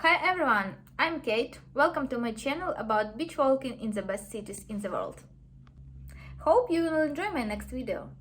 Hi everyone, I'm Kate. Welcome to my channel about beach walking in the best cities in the world. Hope you will enjoy my next video.